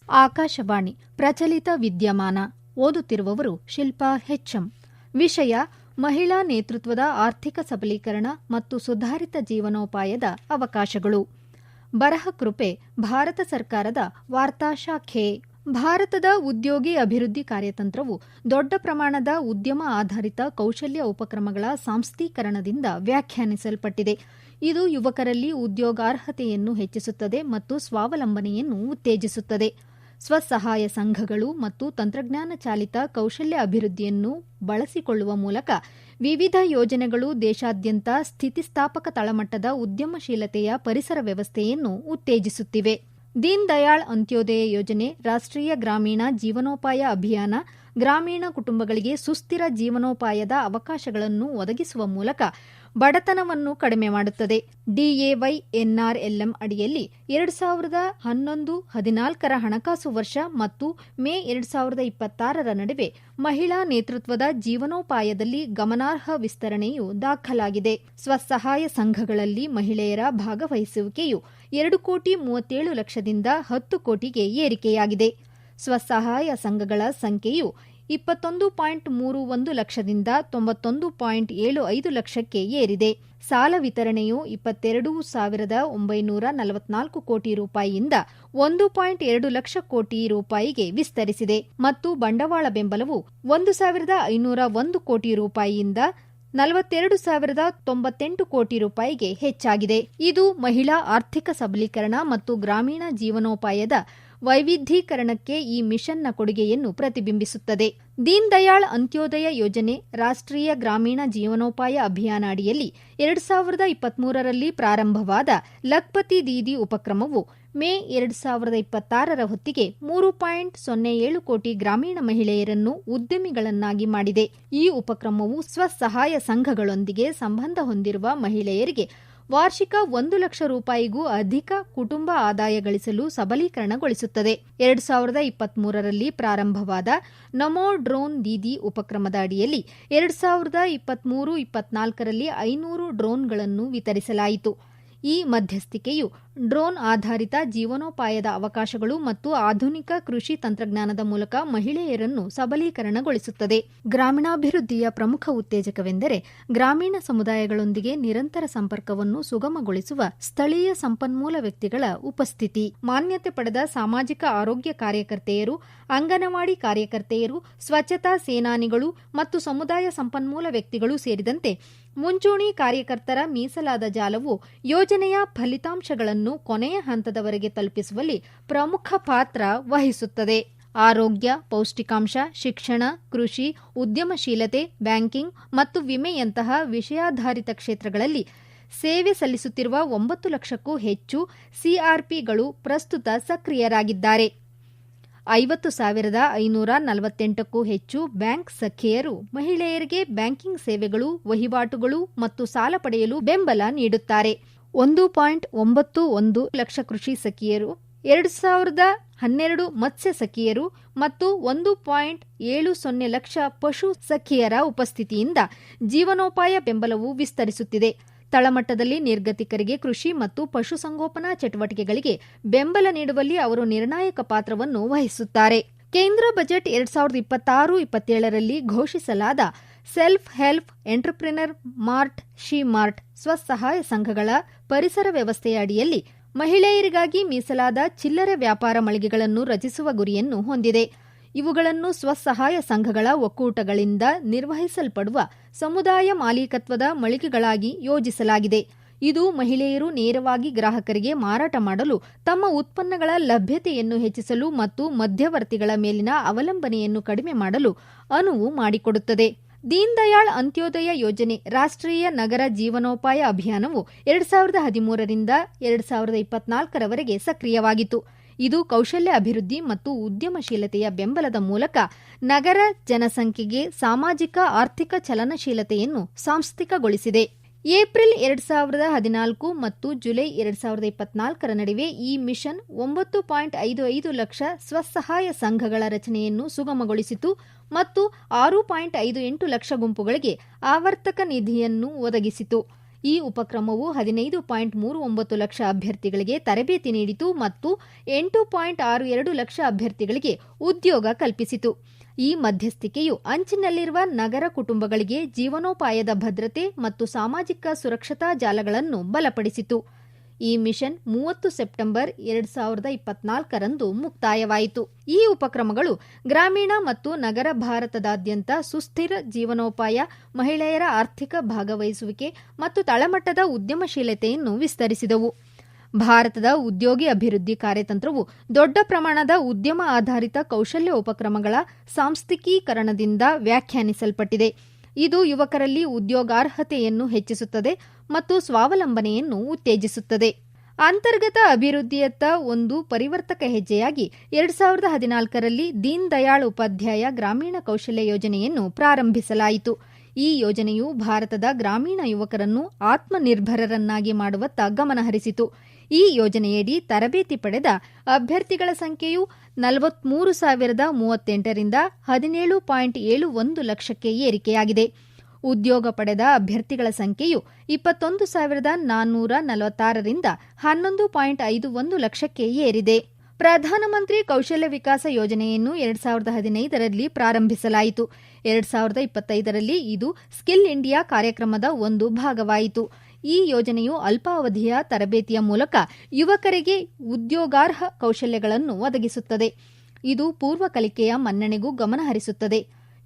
ಆಕಾಶವಾಣಿ ಪ್ರಚಲಿತ ವಿದ್ಯಮಾನ. ಓದುತ್ತಿರುವವರು ಶಿಲ್ಪಾ ಹೆಚ್ಎಂ. ವಿಷಯ: ಮಹಿಳಾ ನೇತೃತ್ವದ ಆರ್ಥಿಕ ಸಬಲೀಕರಣ ಮತ್ತು ಸುಧಾರಿತ ಜೀವನೋಪಾಯದ ಅವಕಾಶಗಳು. ಬರಹಕೃಪೆ ಭಾರತ ಸರ್ಕಾರದ ವಾರ್ತಾ ಶಾಖೆ. ಭಾರತದ ಉದ್ಯೋಗಿ ಅಭಿವೃದ್ಧಿ ಕಾರ್ಯತಂತ್ರವು ದೊಡ್ಡ ಪ್ರಮಾಣದ ಉದ್ಯಮ ಆಧಾರಿತ ಕೌಶಲ್ಯ ಉಪಕ್ರಮಗಳ ಸಾಂಸ್ಥೀಕರಣದಿಂದ ವ್ಯಾಖ್ಯಾನಿಸಲ್ಪಟ್ಟಿದೆ. ಇದು ಯುವಕರಲ್ಲಿ ಉದ್ಯೋಗಾರ್ಹತೆಯನ್ನು ಹೆಚ್ಚಿಸುತ್ತದೆ ಮತ್ತು ಸ್ವಾವಲಂಬನೆಯನ್ನು ಉತ್ತೇಜಿಸುತ್ತದೆ. ಸ್ವಸಹಾಯ ಸಂಘಗಳು ಮತ್ತು ತಂತ್ರಜ್ಞಾನ ಚಾಲಿತ ಕೌಶಲ್ಯ ಅಭಿವೃದ್ಧಿಯನ್ನು ಬಳಸಿಕೊಳ್ಳುವ ಮೂಲಕ ವಿವಿಧ ಯೋಜನೆಗಳು ದೇಶಾದ್ಯಂತ ಸ್ಥಿತಿಸ್ಥಾಪಕ ತಳಮಟ್ಟದ ಉದ್ಯಮಶೀಲತೆಯ ಪರಿಸರ ವ್ಯವಸ್ಥೆಯನ್ನು ಉತ್ತೇಜಿಸುತ್ತಿವೆ. ದೀನ್ ದಯಾಳ್ ಅಂತ್ಯೋದಯ ಯೋಜನೆ, ರಾಷ್ಟ್ರೀಯ ಗ್ರಾಮೀಣ ಜೀವನೋಪಾಯ ಅಭಿಯಾನ ಗ್ರಾಮೀಣ ಕುಟುಂಬಗಳಿಗೆ ಸುಸ್ಥಿರ ಜೀವನೋಪಾಯದ ಅವಕಾಶಗಳನ್ನು ಒದಗಿಸುವ ಮೂಲಕ ಬಡತನವನ್ನು ಕಡಿಮೆ ಮಾಡುತ್ತದೆ. DAY-NRLM ಅಡಿಯಲ್ಲಿ 2011-14 ಹಣಕಾಸು ವರ್ಷ ಮತ್ತು ಮೇ 2026 ನಡುವೆ ಮಹಿಳಾ ನೇತೃತ್ವದ ಜೀವನೋಪಾಯದಲ್ಲಿ ಗಮನಾರ್ಹ ವಿಸ್ತರಣೆಯು ದಾಖಲಾಗಿದೆ. ಸ್ವಸಹಾಯ ಸಂಘಗಳಲ್ಲಿ ಮಹಿಳೆಯರ ಭಾಗವಹಿಸುವಿಕೆಯು 2,37,00,000ದಿಂದ 10 ಕೋಟಿಗೆ ಏರಿಕೆಯಾಗಿದೆ. ಸ್ವಸಹಾಯ ಸಂಘಗಳ ಸಂಖ್ಯೆಯು 21.31 ಲಕ್ಷದಿಂದ 91.75 ಲಕ್ಷಕ್ಕೆ ಏರಿದೆ. ಸಾಲ ವಿತರಣೆಯು 22,944 ಕೋಟಿ ರೂಪಾಯಿಯಿಂದ 1.2 ಲಕ್ಷ ಕೋಟಿ ರೂಪಾಯಿಗೆ ವಿಸ್ತರಿಸಿದೆ ಮತ್ತು ಬಂಡವಾಳ ಬೆಂಬಲವು 1,501 ಕೋಟಿ ರೂಪಾಯಿಯಿಂದ 42,098 ಕೋಟಿ ರೂಪಾಯಿಗೆ ಹೆಚ್ಚಾಗಿದೆ. ಇದು ಮಹಿಳಾ ಆರ್ಥಿಕ ಸಬಲೀಕರಣ ಮತ್ತು ಗ್ರಾಮೀಣ ಜೀವನೋಪಾಯದ ವೈವಿಧ್ಯೀಕರಣಕ್ಕೆ ಈ ಮಿಷನ್ನ ಕೊಡುಗೆಯನ್ನು ಪ್ರತಿಬಿಂಬಿಸುತ್ತದೆ. ದೀನ್ ದಯಾಳ್ ಅಂತ್ಯೋದಯ ಯೋಜನೆ, ರಾಷ್ಟ್ರೀಯ ಗ್ರಾಮೀಣ ಜೀವನೋಪಾಯ ಅಭಿಯಾನ ಅಡಿಯಲ್ಲಿ 2023ರಲ್ಲಿ ಪ್ರಾರಂಭವಾದ ಲಖ್ಪತಿ ದೀದಿ ಉಪಕ್ರಮವು ಮೇ 2026 ಹೊತ್ತಿಗೆ 3.07 ಕೋಟಿ ಗ್ರಾಮೀಣ ಮಹಿಳೆಯರನ್ನು ಉದ್ಯಮಿಗಳನ್ನಾಗಿ ಮಾಡಿದೆ. ಈ ಉಪಕ್ರಮವು ಸ್ವಸಹಾಯ ಸಂಘಗಳೊಂದಿಗೆ ಸಂಬಂಧ ಹೊಂದಿರುವ ಮಹಿಳೆಯರಿಗೆ ವಾರ್ಷಿಕ 1 ಲಕ್ಷ ರೂಪಾಯಿಗೂ ಅಧಿಕ ಕುಟುಂಬ ಆದಾಯ ಗಳಿಸಲು ಸಬಲೀಕರಣಗೊಳಿಸುತ್ತದೆ. 2023ರಲ್ಲಿ ಪ್ರಾರಂಭವಾದ ನಮೋ ಡ್ರೋನ್ ದೀದಿ ಉಪಕ್ರಮದ ಅಡಿಯಲ್ಲಿ 2023-24ರಲ್ಲಿ 500 ಡ್ರೋನ್ಗಳನ್ನು ವಿತರಿಸಲಾಯಿತು. ಈ ಮಧ್ಯಸ್ಥಿಕೆಯು ಡ್ರೋನ್ ಆಧಾರಿತ ಜೀವನೋಪಾಯದ ಅವಕಾಶಗಳು ಮತ್ತು ಆಧುನಿಕ ಕೃಷಿ ತಂತ್ರಜ್ಞಾನದ ಮೂಲಕ ಮಹಿಳೆಯರನ್ನು ಸಬಲೀಕರಣಗೊಳಿಸುತ್ತದೆ. ಗ್ರಾಮೀಣಾಭಿವೃದ್ಧಿಯ ಪ್ರಮುಖ ಉತ್ತೇಜಕವೆಂದರೆ ಗ್ರಾಮೀಣ ಸಮುದಾಯಗಳೊಂದಿಗೆ ನಿರಂತರ ಸಂಪರ್ಕವನ್ನು ಸುಗಮಗೊಳಿಸುವ ಸ್ಥಳೀಯ ಸಂಪನ್ಮೂಲ ವ್ಯಕ್ತಿಗಳ ಉಪಸ್ಥಿತಿ. ಮಾನ್ಯತೆ ಪಡೆದ ಸಾಮಾಜಿಕ ಆರೋಗ್ಯ ಕಾರ್ಯಕರ್ತೆಯರು, ಅಂಗನವಾಡಿ ಕಾರ್ಯಕರ್ತೆಯರು, ಸ್ವಚ್ಛತಾ ಸೇನಾನಿಗಳು ಮತ್ತು ಸಮುದಾಯ ಸಂಪನ್ಮೂಲ ವ್ಯಕ್ತಿಗಳು ಸೇರಿದಂತೆ ಮುಂಚೂಣಿ ಕಾರ್ಯಕರ್ತರ ಮೀಸಲಾದ ಜಾಲವು ಯೋಜನೆಯ ಫಲಿತಾಂಶಗಳನ್ನು ಕೊನೆಯ ಹಂತದವರೆಗೆ ತಲುಪಿಸುವಲ್ಲಿ ಪ್ರಮುಖ ಪಾತ್ರ ವಹಿಸುತ್ತದೆ. ಆರೋಗ್ಯ, ಪೌಷ್ಟಿಕಾಂಶ, ಶಿಕ್ಷಣ, ಕೃಷಿ, ಉದ್ಯಮಶೀಲತೆ, ಬ್ಯಾಂಕಿಂಗ್ ಮತ್ತು ವಿಮೆಯಂತಹ ವಿಷಯಾಧಾರಿತ ಕ್ಷೇತ್ರಗಳಲ್ಲಿ ಸೇವೆ ಸಲ್ಲಿಸುತ್ತಿರುವ 9 ಲಕ್ಷಕ್ಕೂ ಹೆಚ್ಚು ಸಿಆರ್ಪಿಗಳು ಪ್ರಸ್ತುತ ಸಕ್ರಿಯರಾಗಿದ್ದಾರೆ. 50,548ಕ್ಕೂ ಹೆಚ್ಚು ಬ್ಯಾಂಕ್ ಸಖಿಯರು ಮಹಿಳೆಯರಿಗೆ ಬ್ಯಾಂಕಿಂಗ್ ಸೇವೆಗಳು, ವಹಿವಾಟುಗಳು ಮತ್ತು ಸಾಲ ಪಡೆಯಲು ಬೆಂಬಲ ನೀಡುತ್ತಾರೆ. 1.91 ಲಕ್ಷ ಕೃಷಿ ಸಖಿಯರು, 2,012 ಮತ್ಸ್ಯ ಸಖಿಯರು ಮತ್ತು 1.70 ಲಕ್ಷ ಪಶು ಸಖಿಯರ ಉಪಸ್ಥಿತಿಯಿಂದ ಜೀವನೋಪಾಯ ಬೆಂಬಲವು ವಿಸ್ತರಿಸುತ್ತಿದೆ. ತಳಮಟ್ಟದಲ್ಲಿ ನಿರ್ಗತಿಕರಿಗೆ ಕೃಷಿ ಮತ್ತು ಪಶುಸಂಗೋಪನಾ ಚಟುವಟಿಕೆಗಳಿಗೆ ಬೆಂಬಲ ನೀಡುವಲ್ಲಿ ಅವರು ನಿರ್ಣಾಯಕ ಪಾತ್ರವನ್ನು ವಹಿಸುತ್ತಾರೆ. ಕೇಂದ್ರ ಬಜೆಟ್ 2026-27ರಲ್ಲಿ ಘೋಷಿಸಲಾದ self help entrepreneur mart, she mart ಸ್ವಸಹಾಯ ಸಂಘಗಳ ಪರಿಸರ ವ್ಯವಸ್ಥೆಯ ಅಡಿಯಲ್ಲಿ ಮಹಿಳೆಯರಿಗಾಗಿ ಮೀಸಲಾದ ಚಿಲ್ಲರೆ ವ್ಯಾಪಾರ ಮಳಿಗೆಗಳನ್ನು ರಚಿಸುವ ಗುರಿಯನ್ನು ಹೊಂದಿದೆ. ಇವುಗಳನ್ನು ಸ್ವಸಹಾಯ ಸಂಘಗಳ ಒಕ್ಕೂಟಗಳಿಂದ ನಿರ್ವಹಿಸಲ್ಪಡುವ ಸಮುದಾಯ ಮಾಲೀಕತ್ವದ ಮಳಿಗೆಗಳಾಗಿ ಯೋಜಿಸಲಾಗಿದೆ. ಇದು ಮಹಿಳೆಯರು ನೇರವಾಗಿ ಗ್ರಾಹಕರಿಗೆ ಮಾರಾಟ ಮಾಡಲು, ತಮ್ಮ ಉತ್ಪನ್ನಗಳ ಲಭ್ಯತೆಯನ್ನು ಹೆಚ್ಚಿಸಲು ಮತ್ತು ಮಧ್ಯವರ್ತಿಗಳ ಮೇಲಿನ ಅವಲಂಬನೆಯನ್ನು ಕಡಿಮೆ ಮಾಡಲು ಅನುವು ಮಾಡಿಕೊಡುತ್ತದೆ. ದೀನ್ ದಯಾಳ್ ಅಂತ್ಯೋದಯ ಯೋಜನೆ, ರಾಷ್ಟ್ರೀಯ ನಗರ ಜೀವನೋಪಾಯ ಅಭಿಯಾನವು 2013ರಿಂದ 2024ರವರೆಗೆ ಸಕ್ರಿಯವಾಗಿತ್ತು. ಇದು ಕೌಶಲ್ಯ ಅಭಿವೃದ್ಧಿ ಮತ್ತು ಉದ್ಯಮಶೀಲತೆಯ ಬೆಂಬಲದ ಮೂಲಕ ನಗರ ಜನಸಂಖ್ಯೆಗೆ ಸಾಮಾಜಿಕ ಆರ್ಥಿಕ ಚಲನಶೀಲತೆಯನ್ನು ಸಾಂಸ್ಥಿಕಗೊಳಿಸಿದೆ. ಏಪ್ರಿಲ್ 2014 ಮತ್ತು ಜುಲೈ 2024 ನಡುವೆ ಈ ಮಿಷನ್ 9.55 ಲಕ್ಷ ಸ್ವಸಹಾಯ ಸಂಘಗಳ ರಚನೆಯನ್ನು ಸುಗಮಗೊಳಿಸಿತು ಮತ್ತು 6.58 ಲಕ್ಷ ಗುಂಪುಗಳಿಗೆ ಆವರ್ತಕ ನಿಧಿಯನ್ನು ಒದಗಿಸಿತು. ಈ ಉಪಕ್ರಮವು 15.39 ಲಕ್ಷ ಅಭ್ಯರ್ಥಿಗಳಿಗೆ ತರಬೇತಿ ನೀಡಿತು ಮತ್ತು 8.62 ಲಕ್ಷ ಅಭ್ಯರ್ಥಿಗಳಿಗೆ ಉದ್ಯೋಗ ಕಲ್ಪಿಸಿತು. ಈ ಮಧ್ಯಸ್ಥಿಕೆಯು ಅಂಚಿನಲ್ಲಿರುವ ನಗರ ಕುಟುಂಬಗಳಿಗೆ ಜೀವನೋಪಾಯದ ಭದ್ರತೆ ಮತ್ತು ಸಾಮಾಜಿಕ ಸುರಕ್ಷತಾ ಜಾಲಗಳನ್ನು ಬಲಪಡಿಸಿತು. ಈ ಮಿಷನ್ 30 ಸೆಪ್ಟೆಂಬರ್ 2024ರಂದು ಮುಕ್ತಾಯವಾಯಿತು. ಈ ಉಪಕ್ರಮಗಳು ಗ್ರಾಮೀಣ ಮತ್ತು ನಗರ ಭಾರತದಾದ್ಯಂತ ಸುಸ್ಥಿರ ಜೀವನೋಪಾಯ, ಮಹಿಳೆಯರ ಆರ್ಥಿಕ ಭಾಗವಹಿಸುವಿಕೆ ಮತ್ತು ತಳಮಟ್ಟದ ಉದ್ಯಮಶೀಲತೆಯನ್ನು ವಿಸ್ತರಿಸಿದವು. ಭಾರತದ ಉದ್ಯೋಗಿ ಅಭಿವೃದ್ಧಿ ಕಾರ್ಯತಂತ್ರವು ದೊಡ್ಡ ಪ್ರಮಾಣದ ಉದ್ಯಮ ಆಧಾರಿತ ಕೌಶಲ್ಯ ಉಪಕ್ರಮಗಳ ಸಾಂಸ್ಥಿಕೀಕರಣದಿಂದ ವ್ಯಾಖ್ಯಾನಿಸಲ್ಪಟ್ಟಿದೆ. ಇದು ಯುವಕರಲ್ಲಿ ಉದ್ಯೋಗಾರ್ಹತೆಯನ್ನು ಹೆಚ್ಚಿಸುತ್ತದೆ ಮತ್ತು ಸ್ವಾವಲಂಬನೆಯನ್ನು ಉತ್ತೇಜಿಸುತ್ತದೆ. ಅಂತರ್ಗತ ಅಭಿವೃದ್ಧಿಯತ್ತ ಒಂದು ಪರಿವರ್ತಕ ಹೆಜ್ಜೆಯಾಗಿ 2014ರಲ್ಲಿ ದೀನ್ ದಯಾಳ್ ಉಪಾಧ್ಯಾಯ ಗ್ರಾಮೀಣ ಕೌಶಲ್ಯ ಯೋಜನೆಯನ್ನು ಪ್ರಾರಂಭಿಸಲಾಯಿತು. ಈ ಯೋಜನೆಯು ಭಾರತದ ಗ್ರಾಮೀಣ ಯುವಕರನ್ನು ಆತ್ಮನಿರ್ಭರರನ್ನಾಗಿ ಮಾಡುವತ್ತ ಗಮನಹರಿಸಿತು. ಈ ಯೋಜನೆಯಡಿ ತರಬೇತಿ ಪಡೆದ ಅಭ್ಯರ್ಥಿಗಳ ಸಂಖ್ಯೆಯು 43,038ರಿಂದ 17.71 ಲಕ್ಷಕ್ಕೆ ಏರಿಕೆಯಾಗಿದೆ. ಉದ್ಯೋಗ ಪಡೆದ ಅಭ್ಯರ್ಥಿಗಳ ಸಂಖ್ಯೆಯು 21,446ರಿಂದ 11.51 ಲಕ್ಷಕ್ಕೆ ಏರಿದೆ. ಪ್ರಧಾನಮಂತ್ರಿ ಕೌಶಲ್ಯ ವಿಕಾಸ ಯೋಜನೆಯನ್ನು 2015ರಲ್ಲಿ ಪ್ರಾರಂಭಿಸಲಾಯಿತು. 2025ರಲ್ಲಿ ಇದು ಸ್ಕಿಲ್ ಇಂಡಿಯಾ ಕಾರ್ಯಕ್ರಮದ ಒಂದು ಭಾಗವಾಯಿತು. ಈ ಯೋಜನೆಯು ಅಲ್ಪಾವಧಿಯ ತರಬೇತಿಯ ಮೂಲಕ ಯುವಕರಿಗೆ ಉದ್ಯೋಗಾರ್ಹ ಕೌಶಲ್ಯಗಳನ್ನು ಒದಗಿಸುತ್ತದೆ. ಇದು ಪೂರ್ವ ಕಲಿಕೆಯ ಮನ್ನಣೆಗೂ ಗಮನಹರಿಸುತ್ತದೆ.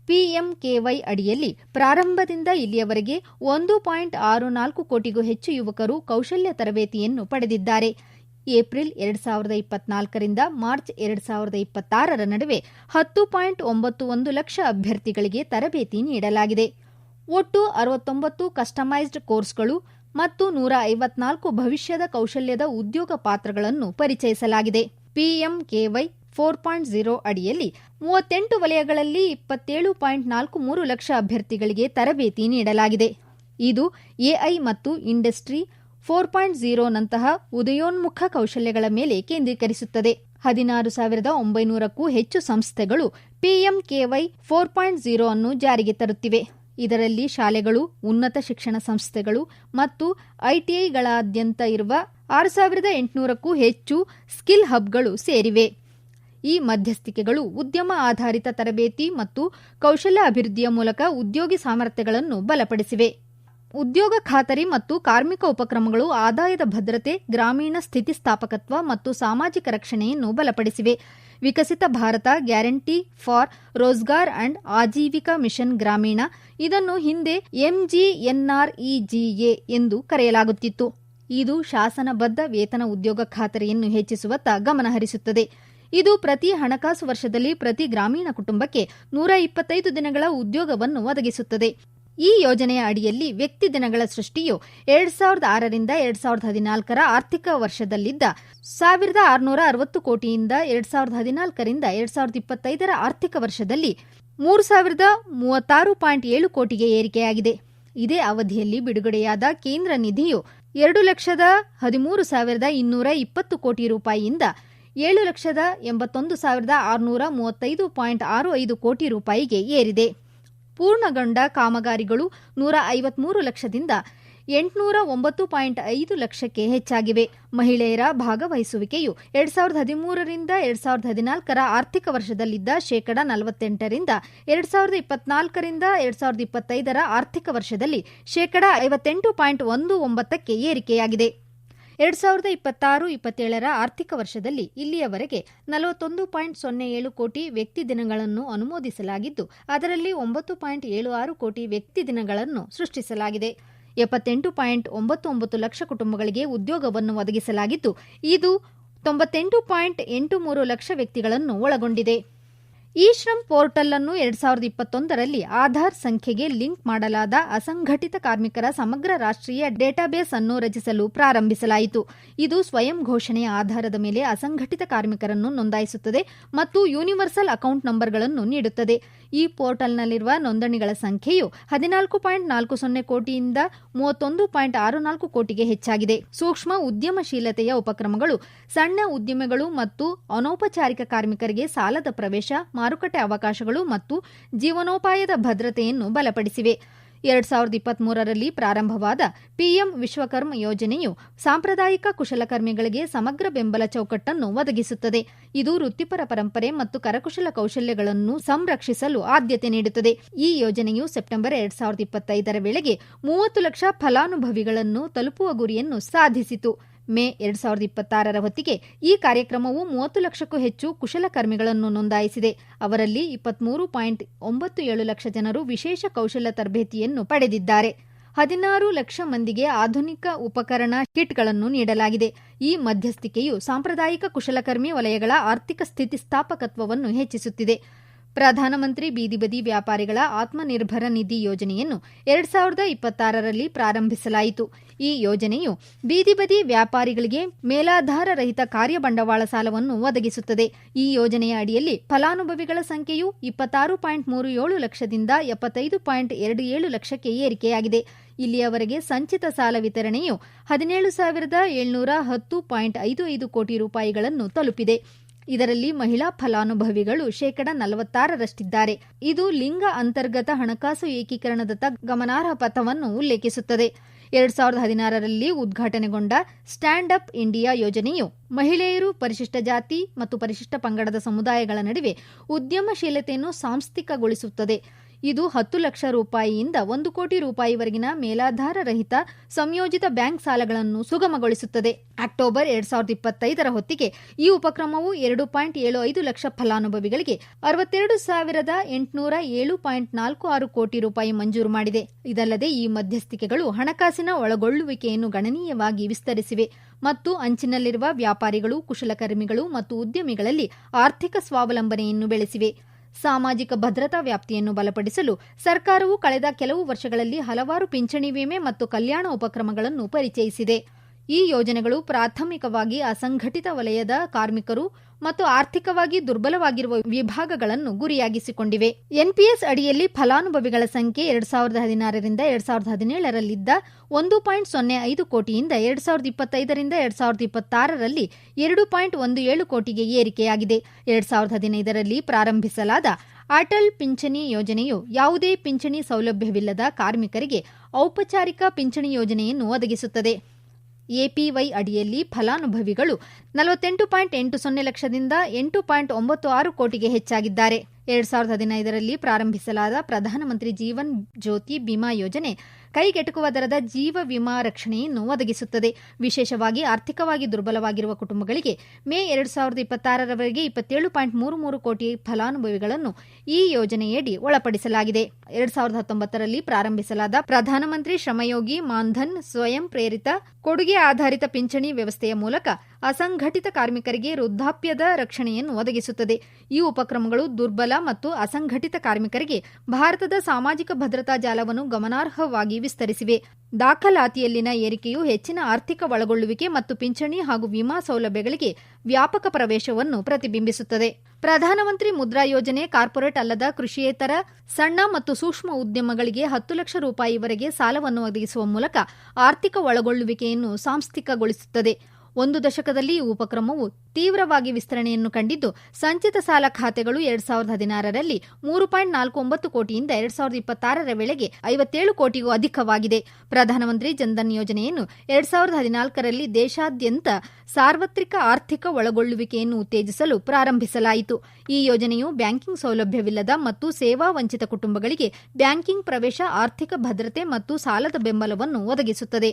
ಪಿಎಂಕೆವೈ ಅಡಿಯಲ್ಲಿ ಪ್ರಾರಂಭದಿಂದ ಇಲ್ಲಿಯವರೆಗೆ 1.64 ಕೋಟಿಗೂ ಹೆಚ್ಚು ಯುವಕರು ಕೌಶಲ್ಯ ತರಬೇತಿಯನ್ನು ಪಡೆದಿದ್ದಾರೆ. ಏಪ್ರಿಲ್ 2024ರಿಂದ ಮಾರ್ಚ್ 2026ರ ನಡುವೆ 10.91 ಲಕ್ಷ ಅಭ್ಯರ್ಥಿಗಳಿಗೆ ತರಬೇತಿ ನೀಡಲಾಗಿದೆ. ಒಟ್ಟು 69 ಕಸ್ಟಮೈಸ್ಡ್ ಕೋರ್ಸ್ಗಳು ಮತ್ತು 154 ಭವಿಷ್ಯದ ಕೌಶಲ್ಯದ ಉದ್ಯೋಗ ಪಾತ್ರಗಳನ್ನು ಪರಿಚಯಿಸಲಾಗಿದೆ. ಪಿಎಂಕೆವೈ 4.0 ಅಡಿಯಲ್ಲಿ 38 ವಲಯಗಳಲ್ಲಿ 27.43 ಲಕ್ಷ ಅಭ್ಯರ್ಥಿಗಳಿಗೆ ತರಬೇತಿ ನೀಡಲಾಗಿದೆ. ಇದು ಎಐ ಮತ್ತು ಇಂಡಸ್ಟ್ರಿ 4.0 ನಂತಹ ಉದಯೋನ್ಮುಖ ಕೌಶಲ್ಯಗಳ ಮೇಲೆ ಕೇಂದ್ರೀಕರಿಸುತ್ತದೆ. 16,900ಕ್ಕೂ ಹೆಚ್ಚು ಸಂಸ್ಥೆಗಳು ಪಿಎಂಕೆವೈ 4.0 ಅನ್ನು ಜಾರಿಗೆ ತರುತ್ತಿವೆ. ಇದರಲ್ಲಿ ಶಾಲೆಗಳು, ಉನ್ನತ ಶಿಕ್ಷಣ ಸಂಸ್ಥೆಗಳು ಮತ್ತು ಐಟಿಐಗಳಾದ್ಯಂತ ಇರುವ 6,800ಕ್ಕೂ ಹೆಚ್ಚು ಸ್ಕಿಲ್ ಹಬ್ಗಳು ಸೇರಿವೆ. ಈ ಮಧ್ಯಸ್ಥಿಕೆಗಳು ಉದ್ಯಮ ಆಧಾರಿತ ತರಬೇತಿ ಮತ್ತು ಕೌಶಲ್ಯ ಅಭಿವೃದ್ಧಿಯ ಮೂಲಕ ಉದ್ಯೋಗಿ ಸಾಮರ್ಥ್ಯಗಳನ್ನು ಬಲಪಡಿಸಿವೆ. ಉದ್ಯೋಗ ಖಾತರಿ ಮತ್ತು ಕಾರ್ಮಿಕ ಉಪಕ್ರಮಗಳು ಆದಾಯದ ಭದ್ರತೆ, ಗ್ರಾಮೀಣ ಸ್ಥಿತಿಸ್ಥಾಪಕತ್ವ ಮತ್ತು ಸಾಮಾಜಿಕ ರಕ್ಷಣೆಯನ್ನು ಬಲಪಡಿಸಿವೆ. Viksit Bharat guarantee for Rozgar and Ajeevika mission Gramin, ಇದನ್ನು ಹಿಂದೆ ಎಂಜಿಎನ್ಆರ್ಇಜಿಎ ಎಂದು ಕರೆಯಲಾಗುತ್ತಿತ್ತು. ಇದು ಶಾಸನಬದ್ಧ ವೇತನ ಉದ್ಯೋಗ ಖಾತರಿಯನ್ನು ಹೆಚ್ಚಿಸುವತ್ತ ಗಮನಹರಿಸುತ್ತದೆ. ಇದು ಪ್ರತಿ ಹಣಕಾಸು ವರ್ಷದಲ್ಲಿ ಪ್ರತಿ ಗ್ರಾಮೀಣ ಕುಟುಂಬಕ್ಕೆ 125 ದಿನಗಳ ಉದ್ಯೋಗವನ್ನು ಒದಗಿಸುತ್ತದೆ. ಈ ಯೋಜನೆಯ ಅಡಿಯಲ್ಲಿ ವ್ಯಕ್ತಿ ದಿನಗಳ ಸೃಷ್ಟಿಯು 2006ರಿಂದ 2014ರ ಆರ್ಥಿಕ ವರ್ಷದಲ್ಲಿದ್ದ 1,660 ಕೋಟಿಯಿಂದ 2014ರಿಂದ 2025ರ ಆರ್ಥಿಕ ವರ್ಷದಲ್ಲಿ 3,036.7 ಕೋಟಿಗೆ ಏರಿಕೆಯಾಗಿದೆ. ಇದೇ ಅವಧಿಯಲ್ಲಿ ಬಿಡುಗಡೆಯಾದ ಕೇಂದ್ರ ನಿಧಿಯು 2,13,220 ಕೋಟಿ ರೂಪಾಯಿಯಿಂದ 7,81,635.65 ಕೋಟಿ ರೂಪಾಯಿಗೆ ಏರಿದೆ. ಪೂರ್ಣಗೊಂಡ ಕಾಮಗಾರಿಗಳು 153 ಲಕ್ಷದಿಂದ 809.5 ಲಕ್ಷಕ್ಕೆ ಹೆಚ್ಚಾಗಿವೆ. ಮಹಿಳೆಯರ ಭಾಗವಹಿಸುವಿಕೆಯು 2013ರಿಂದ 2014ರ ಆರ್ಥಿಕ ವರ್ಷದಲ್ಲಿದ್ದ 48%ರಿಂದ 2024ರಿಂದ 2025ರ ಆರ್ಥಿಕ ವರ್ಷದಲ್ಲಿ 58.19%ಕ್ಕೆ ಏರಿಕೆಯಾಗಿದೆ. 2026-27ರ ಆರ್ಥಿಕ ವರ್ಷದಲ್ಲಿ ಇಲ್ಲಿಯವರೆಗೆ 41.07 ಕೋಟಿ ವ್ಯಕ್ತಿ ದಿನಗಳನ್ನು ಅನುಮೋದಿಸಲಾಗಿದ್ದು, ಅದರಲ್ಲಿ 9.76 ಕೋಟಿ ವ್ಯಕ್ತಿ ದಿನಗಳನ್ನು ಸೃಷ್ಟಿಸಲಾಗಿದೆ. 78.99 ಲಕ್ಷ ಕುಟುಂಬಗಳಿಗೆ ಉದ್ಯೋಗವನ್ನು ಒದಗಿಸಲಾಗಿದ್ದು, ಇದು 98.83 ಲಕ್ಷ ವ್ಯಕ್ತಿಗಳನ್ನು ಒಳಗೊಂಡಿದೆ. ಈ ಶ್ರಮ್ ಪೋರ್ಟಲ್ ಅನ್ನು 2021ರಲ್ಲಿ ಆಧಾರ್ ಸಂಖ್ಯೆಗೆ ಲಿಂಕ್ ಮಾಡಲಾದ ಅಸಂಘಟಿತ ಕಾರ್ಮಿಕರ ಸಮಗ್ರ ರಾಷ್ಟ್ರೀಯ ಡೇಟಾಬೇಸ್ ಅನ್ನು ರಚಿಸಲು ಪ್ರಾರಂಭಿಸಲಾಯಿತು. ಇದು ಸ್ವಯಂ ಘೋಷಣೆಯ ಆಧಾರದ ಮೇಲೆ ಅಸಂಘಟಿತ ಕಾರ್ಮಿಕರನ್ನು ನೋಂದಾಯಿಸುತ್ತದೆ ಮತ್ತು ಯೂನಿವರ್ಸಲ್ ಅಕೌಂಟ್ ನಂಬರ್ಗಳನ್ನು ನೀಡುತ್ತದೆ. ಈ ಪೋರ್ಟಲ್ನಲ್ಲಿರುವ ನೋಂದಣಿಗಳ ಸಂಖ್ಯೆಯು 14.40 ಕೋಟಿಯಿಂದ 31.64 ಕೋಟಿಗೆ ಹೆಚ್ಚಾಗಿದೆ. ಸೂಕ್ಷ್ಮ ಉದ್ಯಮಶೀಲತೆಯ ಉಪಕ್ರಮಗಳು ಸಣ್ಣ ಉದ್ಯಮಿಗಳು ಮತ್ತು ಅನೌಪಚಾರಿಕ ಕಾರ್ಮಿಕರಿಗೆ ಸಾಲದ ಪ್ರವೇಶ, ಮಾರುಕಟ್ಟೆ ಅವಕಾಶಗಳು ಮತ್ತು ಜೀವನೋಪಾಯದ ಭದ್ರತೆಯನ್ನು ಬಲಪಡಿಸಿವೆ. 2023ರಲ್ಲಿ ಪ್ರಾರಂಭವಾದ ಪಿಎಂ ವಿಶ್ವಕರ್ಮ ಯೋಜನೆಯು ಸಾಂಪ್ರದಾಯಿಕ ಕುಶಲಕರ್ಮಿಗಳಿಗೆ ಸಮಗ್ರ ಬೆಂಬಲ ಚೌಕಟ್ಟನ್ನು ಒದಗಿಸುತ್ತದೆ. ಇದು ವೃತ್ತಿಪರ ಪರಂಪರೆ ಮತ್ತು ಕರಕುಶಲ ಕೌಶಲ್ಯಗಳನ್ನು ಸಂರಕ್ಷಿಸಲು ಆದ್ಯತೆ ನೀಡುತ್ತದೆ. ಈ ಯೋಜನೆಯು ಸೆಪ್ಟೆಂಬರ್ 2025ರ ವೇಳೆಗೆ 30 ಲಕ್ಷ ಫಲಾನುಭವಿಗಳನ್ನು ತಲುಪುವ ಗುರಿಯನ್ನು ಸಾಧಿಸಿತು. ಮೇ 2026ರ ಹೊತ್ತಿಗೆ ಈ ಕಾರ್ಯಕ್ರಮವು 30 ಲಕ್ಷಕ್ಕೂ ಹೆಚ್ಚು ಕುಶಲಕರ್ಮಿಗಳನ್ನು ನೋಂದಾಯಿಸಿದೆ. ಅವರಲ್ಲಿ 23.97 ಲಕ್ಷ ಜನರು ವಿಶೇಷ ಕೌಶಲ್ಯ ತರಬೇತಿಯನ್ನು ಪಡೆದಿದ್ದಾರೆ. 16 ಲಕ್ಷ ಮಂದಿಗೆ ಆಧುನಿಕ ಉಪಕರಣ ಕಿಟ್ಗಳನ್ನು ನೀಡಲಾಗಿದೆ. ಈ ಮಧ್ಯಸ್ಥಿಕೆಯು ಸಾಂಪ್ರದಾಯಿಕ ಕುಶಲಕರ್ಮಿ ವಲಯಗಳ ಆರ್ಥಿಕ ಸ್ಥಿತಿಸ್ಥಾಪಕತ್ವವನ್ನು ಹೆಚ್ಚಿಸುತ್ತಿದೆ. ಪ್ರಧಾನಮಂತ್ರಿ ಬೀದಿ ಬದಿ ವ್ಯಾಪಾರಿಗಳ ಆತ್ಮನಿರ್ಭರ ನಿಧಿ ಯೋಜನೆಯನ್ನು 2026ರಲ್ಲಿ ಪ್ರಾರಂಭಿಸಲಾಯಿತು. ಈ ಯೋಜನೆಯು ಬೀದಿ ಬದಿ ವ್ಯಾಪಾರಿಗಳಿಗೆ ಮೇಲಾಧಾರ ರಹಿತ ಕಾರ್ಯ ಬಂಡವಾಳ ಸಾಲವನ್ನು ಒದಗಿಸುತ್ತದೆ. ಈ ಯೋಜನೆಯ ಅಡಿಯಲ್ಲಿ ಫಲಾನುಭವಿಗಳ ಸಂಖ್ಯೆಯು 26.37 ಲಕ್ಷದಿಂದ 75.27 ಲಕ್ಷಕ್ಕೆ ಏರಿಕೆಯಾಗಿದೆ. ಇಲ್ಲಿಯವರೆಗೆ ಸಂಚಿತ ಸಾಲ ವಿತರಣೆಯು 17,710.55 ಕೋಟಿ ರೂಪಾಯಿಗಳನ್ನು ತಲುಪಿದೆ. ಇದರಲ್ಲಿ ಮಹಿಳಾ ಫಲಾನುಭವಿಗಳು 46%ರಷ್ಟಿದ್ದಾರೆ. ಇದು ಲಿಂಗ ಅಂತರ್ಗತ ಹಣಕಾಸು ಏಕೀಕರಣದತ್ತ ಗಮನಾರ್ಹ ಪಥವನ್ನು ಉಲ್ಲೇಖಿಸುತ್ತದೆ. 2016ರಲ್ಲಿ ಉದ್ಘಾಟನೆಗೊಂಡ ಸ್ಟ್ಯಾಂಡ್ ಅಪ್ ಇಂಡಿಯಾ ಯೋಜನೆಯು ಮಹಿಳೆಯರು, ಪರಿಶಿಷ್ಟ ಜಾತಿ ಮತ್ತು ಪರಿಶಿಷ್ಟ ಪಂಗಡದ ಸಮುದಾಯಗಳ ನಡುವೆ ಉದ್ಯಮಶೀಲತೆಯನ್ನು ಸಾಂಸ್ಥಿಕಗೊಳಿಸುತ್ತದೆ. ಇದು 10 ಲಕ್ಷ ರೂಪಾಯಿಯಿಂದ 1 ಕೋಟಿ ರೂಪಾಯಿವರೆಗಿನ ಮೇಲಾಧಾರ ರಹಿತ ಸಂಯೋಜಿತ ಬ್ಯಾಂಕ್ ಸಾಲಗಳನ್ನು ಸುಗಮಗೊಳಿಸುತ್ತದೆ. ಅಕ್ಟೋಬರ್ 2025ರ ಹೊತ್ತಿಗೆ ಈ ಉಪಕ್ರಮವು 2.75 ಲಕ್ಷ ಫಲಾನುಭವಿಗಳಿಗೆ 62,807.46 ಕೋಟಿ ರೂಪಾಯಿ ಮಂಜೂರು ಮಾಡಿದೆ. ಇದಲ್ಲದೆ ಈ ಮಧ್ಯಸ್ಥಿಕೆಗಳು ಹಣಕಾಸಿನ ಒಳಗೊಳ್ಳುವಿಕೆಯನ್ನು ಗಣನೀಯವಾಗಿ ವಿಸ್ತರಿಸಿವೆ ಮತ್ತು ಅಂಚಿನಲ್ಲಿರುವ ವ್ಯಾಪಾರಿಗಳು, ಕುಶಲಕರ್ಮಿಗಳು ಮತ್ತು ಉದ್ಯಮಿಗಳಲ್ಲಿ ಆರ್ಥಿಕ ಸ್ವಾವಲಂಬನೆಯನ್ನು ಬೆಳೆಸಿವೆ. ಸಾಮಾಜಿಕ ಭದ್ರತಾ ವ್ಯಾಪ್ತಿಯನ್ನು ಬಲಪಡಿಸಲು ಸರ್ಕಾರವು ಕಳೆದ ಕೆಲವು ವರ್ಷಗಳಲ್ಲಿ ಹಲವಾರು ಪಿಂಚಣಿ ವಿಮೆ ಮತ್ತು ಕಲ್ಯಾಣ ಉಪಕ್ರಮಗಳನ್ನು ಪರಿಚಯಿಸಿದೆ. ಈ ಯೋಜನೆಗಳು ಪ್ರಾಥಮಿಕವಾಗಿ ಅಸಂಘಟಿತ ವಲಯದ ಕಾರ್ಮಿಕರು ಮತ್ತು ಆರ್ಥಿಕವಾಗಿ ದುರ್ಬಲವಾಗಿರುವ ವಿಭಾಗಗಳನ್ನು ಗುರಿಯಾಗಿಸಿಕೊಂಡಿವೆ. ಎನ್ಪಿಎಸ್ ಅಡಿಯಲ್ಲಿ ಫಲಾನುಭವಿಗಳ ಸಂಖ್ಯೆ 2016ರಿಂದ 2017ರಲ್ಲಿದ್ದ 1.05 ಕೋಟಿಯಿಂದ 2025ರಿಂದ 2026ರಲ್ಲಿ 2.17 ಕೋಟಿಗೆ ಏರಿಕೆಯಾಗಿದೆ. 2015ರಲ್ಲಿ ಪ್ರಾರಂಭಿಸಲಾದ ಅಟಲ್ ಪಿಂಚಣಿ ಯೋಜನೆಯು ಯಾವುದೇ ಪಿಂಚಣಿ ಸೌಲಭ್ಯವಿಲ್ಲದ ಕಾರ್ಮಿಕರಿಗೆ ಔಪಚಾರಿಕ ಪಿಂಚಣಿ ಯೋಜನೆಯನ್ನು ಒದಗಿಸುತ್ತದೆ. ಎಪಿವೈ ಅಡಿಯಲ್ಲಿ ಫಲಾನುಭವಿಗಳು 48.80 ಲಕ್ಷದಿಂದ 8.96 ಕೋಟಿಗೆ ಹೆಚ್ಚಾಗಿದ್ದಾರೆ. 2015ರಲ್ಲಿ ಪ್ರಾರಂಭಿಸಲಾದ ಪ್ರಧಾನಮಂತ್ರಿ ಜೀವನ್ ಜ್ಯೋತಿ ಬಿಮಾ ಯೋಜನೆ ಕೈಗೆಟುಕುವ ದರದ ಜೀವ ವಿಮಾ ರಕ್ಷಣೆಯನ್ನು ಒದಗಿಸುತ್ತದೆ. ವಿಶೇಷವಾಗಿ ಆರ್ಥಿಕವಾಗಿ ದುರ್ಬಲವಾಗಿರುವ ಕುಟುಂಬಗಳಿಗೆ ಮೇ 2026ರವರೆಗೆ 27.33 ಕೋಟಿ ಫಲಾನುಭವಿಗಳನ್ನು ಈ ಯೋಜನೆಯಡಿ ಒಳಪಡಿಸಲಾಗಿದೆ. 2019ರಲ್ಲಿ ಪ್ರಾರಂಭಿಸಲಾದ ಪ್ರಧಾನಮಂತ್ರಿ ಶ್ರಮಯೋಗಿ ಮಾನ್ಧನ್ ಸ್ವಯಂ ಪ್ರೇರಿತ ಕೊಡುಗೆ ಆಧಾರಿತ ಪಿಂಚಣಿ ವ್ಯವಸ್ಥೆಯ ಮೂಲಕ ಅಸಂಘಟಿತ ಕಾರ್ಮಿಕರಿಗೆ ವೃದ್ಧಾಪ್ಯದ ರಕ್ಷಣೆಯನ್ನು ಒದಗಿಸುತ್ತದೆ. ಈ ಉಪಕ್ರಮಗಳು ದುರ್ಬಲ ಮತ್ತು ಅಸಂಘಟಿತ ಕಾರ್ಮಿಕರಿಗೆ ಭಾರತದ ಸಾಮಾಜಿಕ ಭದ್ರತಾ ಜಾಲವನ್ನು ಗಮನಾರ್ಹವಾಗಿ ವಿಸ್ತರಿಸಿವೆ. ದಾಖಲಾತಿಯಲ್ಲಿನ ಏರಿಕೆಯು ಹೆಚ್ಚಿನ ಆರ್ಥಿಕ ಒಳಗೊಳ್ಳುವಿಕೆ ಮತ್ತು ಪಿಂಚಣಿ ಹಾಗೂ ವಿಮಾ ಸೌಲಭ್ಯಗಳಿಗೆ ವ್ಯಾಪಕ ಪ್ರವೇಶವನ್ನು ಪ್ರತಿಬಿಂಬಿಸುತ್ತದೆ. ಪ್ರಧಾನಮಂತ್ರಿ ಮುದ್ರಾ ಯೋಜನೆ ಕಾರ್ಪೊರೇಟ್ ಅಲ್ಲದ ಕೃಷಿಯೇತರ ಸಣ್ಣ ಮತ್ತು ಸೂಕ್ಷ್ಮ ಉದ್ಯಮಗಳಿಗೆ 10 ಲಕ್ಷ ರೂಪಾಯಿವರೆಗೆ ಸಾಲವನ್ನು ಒದಗಿಸುವ ಮೂಲಕ ಆರ್ಥಿಕ ಒಳಗೊಳ್ಳುವಿಕೆಯನ್ನು ಸಾಂಸ್ಥಿಕಗೊಳಿಸುತ್ತದೆ. 1 ದಶಕದಲ್ಲಿ ಈ ಉಪಕ್ರಮವು ತೀವ್ರವಾಗಿ ವಿಸ್ತರಣೆಯನ್ನು ಕಂಡಿದ್ದು, ಸಂಚಿತ ಸಾಲ ಖಾತೆಗಳು 2016ರಲ್ಲಿ 3.49 ಕೋಟಿಯಿಂದ 2026ರ ವೇಳೆಗೆ 57 ಕೋಟಿಗೂ ಅಧಿಕವಾಗಿದೆ. ಪ್ರಧಾನಮಂತ್ರಿ ಜನ್ಧನ್ ಯೋಜನೆಯನ್ನು 2014ರಲ್ಲಿ ದೇಶಾದ್ಯಂತ ಸಾರ್ವತ್ರಿಕ ಆರ್ಥಿಕ ಒಳಗೊಳ್ಳುವಿಕೆಯನ್ನು ಉತ್ತೇಜಿಸಲು ಪ್ರಾರಂಭಿಸಲಾಯಿತು. ಈ ಯೋಜನೆಯು ಬ್ಯಾಂಕಿಂಗ್ ಸೌಲಭ್ಯವಿಲ್ಲದ ಮತ್ತು ಸೇವಾ ವಂಚಿತ ಕುಟುಂಬಗಳಿಗೆ ಬ್ಯಾಂಕಿಂಗ್ ಪ್ರವೇಶ, ಆರ್ಥಿಕ ಭದ್ರತೆ ಮತ್ತು ಸಾಲದ ಬೆಂಬಲವನ್ನು ಒದಗಿಸುತ್ತದೆ.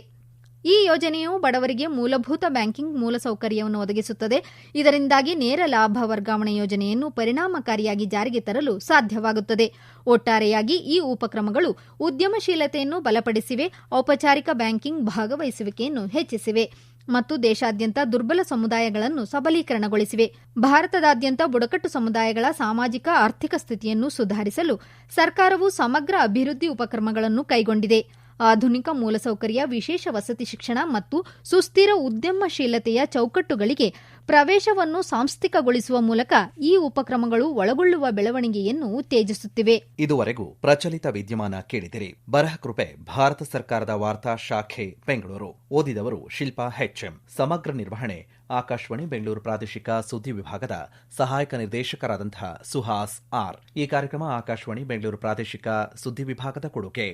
ಈ ಯೋಜನೆಯು ಬಡವರಿಗೆ ಮೂಲಭೂತ ಬ್ಯಾಂಕಿಂಗ್ ಮೂಲಸೌಕರ್ಯವನ್ನು ಒದಗಿಸುತ್ತದೆ. ಇದರಿಂದಾಗಿ ನೇರ ಲಾಭ ವರ್ಗಾವಣೆ ಯೋಜನೆಯನ್ನು ಪರಿಣಾಮಕಾರಿಯಾಗಿ ಜಾರಿಗೆ ತರಲು ಸಾಧ್ಯವಾಗುತ್ತದೆ. ಒಟ್ಟಾರೆಯಾಗಿ ಈ ಉಪಕ್ರಮಗಳು ಉದ್ಯಮಶೀಲತೆಯನ್ನು ಬಲಪಡಿಸಿವೆ, ಔಪಚಾರಿಕ ಬ್ಯಾಂಕಿಂಗ್ ಭಾಗವಹಿಸುವಿಕೆಯನ್ನು ಹೆಚ್ಚಿಸಿವೆ ಮತ್ತು ದೇಶಾದ್ಯಂತ ದುರ್ಬಲ ಸಮುದಾಯಗಳನ್ನು ಸಬಲೀಕರಣಗೊಳಿಸಿವೆ. ಭಾರತದಾದ್ಯಂತ ಬುಡಕಟ್ಟು ಸಮುದಾಯಗಳ ಸಾಮಾಜಿಕ ಆರ್ಥಿಕ ಸ್ಥಿತಿಯನ್ನು ಸುಧಾರಿಸಲು ಸರ್ಕಾರವು ಸಮಗ್ರ ಅಭಿವೃದ್ಧಿ ಉಪಕ್ರಮಗಳನ್ನು ಕೈಗೊಂಡಿದೆ. ಆಧುನಿಕ ಮೂಲಸೌಕರ್ಯ, ವಿಶೇಷ ವಸತಿ ಶಿಕ್ಷಣ ಮತ್ತು ಸುಸ್ಥಿರ ಉದ್ಯಮಶೀಲತೆಯ ಚೌಕಟ್ಟುಗಳಿಗೆ ಪ್ರವೇಶವನ್ನು ಸಾಂಸ್ಥಿಕಗೊಳಿಸುವ ಮೂಲಕ ಈ ಉಪಕ್ರಮಗಳು ಒಳಗೊಳ್ಳುವ ಬೆಳವಣಿಗೆಯನ್ನು ಉತ್ತೇಜಿಸುತ್ತಿವೆ. ಇದುವರೆಗೂ ಪ್ರಚಲಿತ ವಿದ್ಯಮಾನ ಕೇಳಿದಿರಿ. ಬರಹ ಕೃಪೆ ಭಾರತ ಸರ್ಕಾರದ ವಾರ್ತಾ ಶಾಖೆ ಬೆಂಗಳೂರು. ಓದಿದವರು ಶಿಲ್ಪಾ HM. ಸಮಗ್ರ ನಿರ್ವಹಣೆ ಆಕಾಶವಾಣಿ ಬೆಂಗಳೂರು ಪ್ರಾದೇಶಿಕ ಸುದ್ದಿ ವಿಭಾಗದ ಸಹಾಯಕ ನಿರ್ದೇಶಕರಾದಂತಹ ಸುಹಾಸ್ R. ಈ ಕಾರ್ಯಕ್ರಮ ಆಕಾಶವಾಣಿ ಬೆಂಗಳೂರು ಪ್ರಾದೇಶಿಕ ಸುದ್ದಿ ವಿಭಾಗದ ಕೊಡುಗೆ.